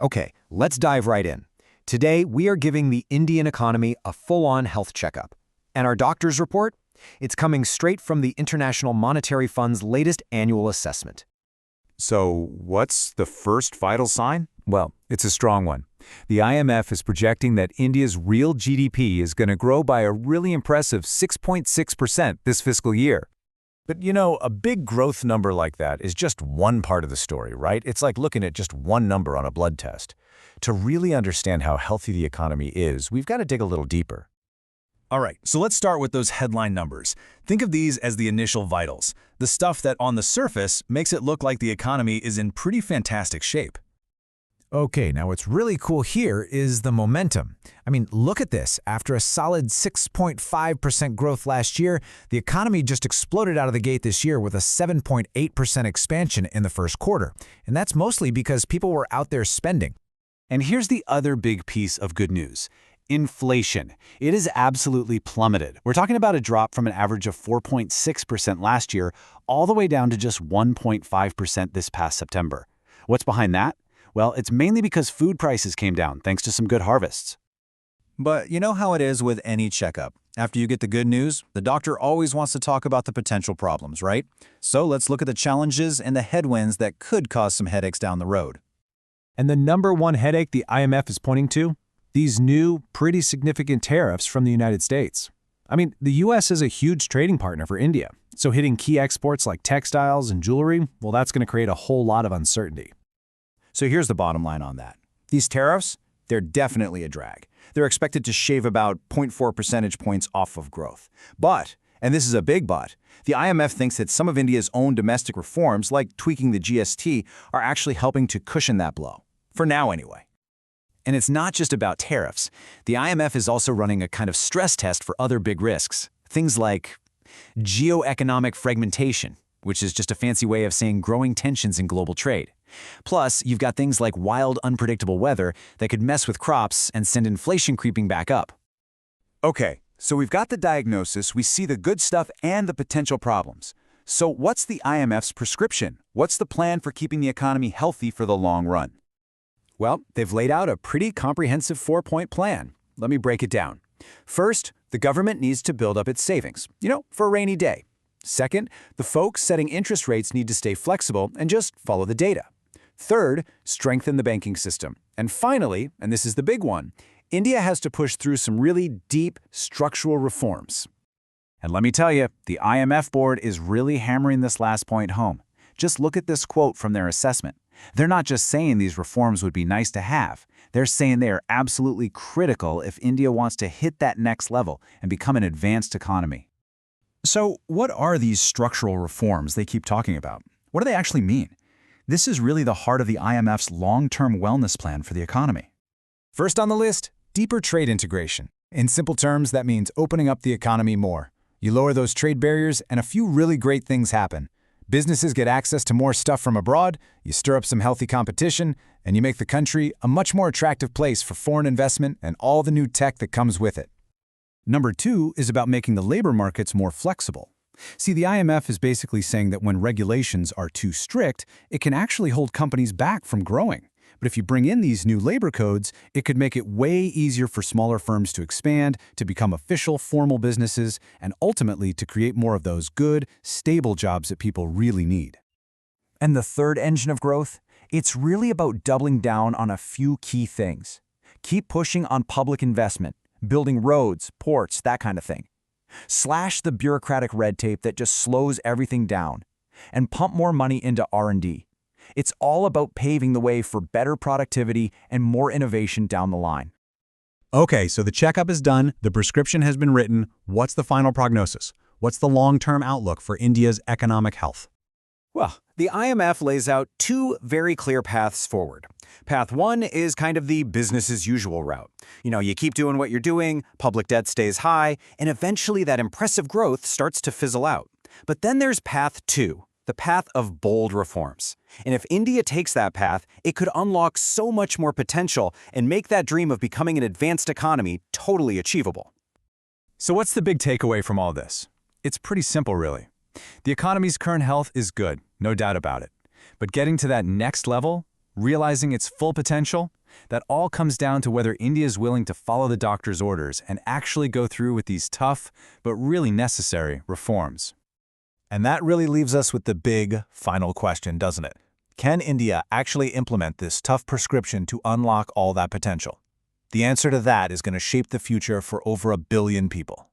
Okay, let's dive right in. Today, we are giving the Indian economy a full-on health checkup. And our doctor's report? It's coming straight from the International Monetary Fund's latest annual assessment. So, what's the first vital sign? Well, it's a strong one. The IMF is projecting that India's real GDP is going to grow by a really impressive 6.6% this fiscal year. But a big growth number like that is just one part of the story, right? It's like looking at just one number on a blood test. To really understand how healthy the economy is, we've got to dig a little deeper. All right, so let's start with those headline numbers. Think of these as the initial vitals, the stuff that on the surface makes it look like the economy is in pretty fantastic shape. Okay, now what's really cool here is the momentum. I mean, look at this. After a solid 6.5% growth last year, the economy just exploded out of the gate this year with a 7.8% expansion in the first quarter. And that's mostly because people were out there spending. And here's the other big piece of good news. Inflation. It has absolutely plummeted. We're talking about a drop from an average of 4.6% last year all the way down to just 1.5% this past September. What's behind that? Well, it's mainly because food prices came down thanks to some good harvests. But you know how it is with any checkup. After you get the good news, the doctor always wants to talk about the potential problems, right? So let's look at the challenges and the headwinds that could cause some headaches down the road. And the number one headache the IMF is pointing to? These new, pretty significant tariffs from the United States. I mean, the U.S. is a huge trading partner for India, so hitting key exports like textiles and jewelry, well, that's going to create a whole lot of uncertainty. So here's the bottom line on that. These tariffs, they're definitely a drag. They're expected to shave about 0.4 percentage points off of growth. But, and this is a big but, the IMF thinks that some of India's own domestic reforms, like tweaking the GST, are actually helping to cushion that blow. For now, anyway. And it's not just about tariffs. The IMF is also running a kind of stress test for other big risks. Things like geoeconomic fragmentation, which is just a fancy way of saying growing tensions in global trade. Plus, you've got things like wild, unpredictable weather that could mess with crops and send inflation creeping back up. Okay, so we've got the diagnosis, we see the good stuff and the potential problems. So what's the IMF's prescription? What's the plan for keeping the economy healthy for the long run? Well, they've laid out a pretty comprehensive four-point plan. Let me break it down. First, the government needs to build up its savings, for a rainy day. Second, the folks setting interest rates need to stay flexible and just follow the data. Third, strengthen the banking system. And finally, and this is the big one, India has to push through some really deep structural reforms. And let me tell you, the IMF board is really hammering this last point home. Just look at this quote from their assessment. They're not just saying these reforms would be nice to have. They're saying they are absolutely critical if India wants to hit that next level and become an advanced economy. So what are these structural reforms they keep talking about? What do they actually mean? This is really the heart of the IMF's long-term wellness plan for the economy. First on the list, deeper trade integration. In simple terms, that means opening up the economy more. You lower those trade barriers and a few really great things happen. Businesses get access to more stuff from abroad, you stir up some healthy competition, and you make the country a much more attractive place for foreign investment and all the new tech that comes with it. Number two is about making the labor markets more flexible. See, the IMF is basically saying that when regulations are too strict, it can actually hold companies back from growing. But if you bring in these new labor codes, it could make it way easier for smaller firms to expand, to become official, formal businesses, and ultimately to create more of those good, stable jobs that people really need. And the third engine of growth? It's really about doubling down on a few key things. Keep pushing on public investment, building roads, ports, that kind of thing. Slash the bureaucratic red tape that just slows everything down, and pump more money into R&D. It's all about paving the way for better productivity and more innovation down the line. Okay, so the checkup is done, the prescription has been written. What's the final prognosis? What's the long-term outlook for India's economic health? Well, the IMF lays out two very clear paths forward. Path one is kind of the business-as-usual route. You keep doing what you're doing, public debt stays high, and eventually that impressive growth starts to fizzle out. But then there's path two, the path of bold reforms. And if India takes that path, it could unlock so much more potential and make that dream of becoming an advanced economy totally achievable. So what's the big takeaway from all this? It's pretty simple, really. The economy's current health is good, no doubt about it. But getting to that next level, realizing its full potential, that all comes down to whether India is willing to follow the doctor's orders and actually go through with these tough but really necessary reforms. And that really leaves us with the big, final question, doesn't it? Can India actually implement this tough prescription to unlock all that potential? The answer to that is going to shape the future for over 1 billion people.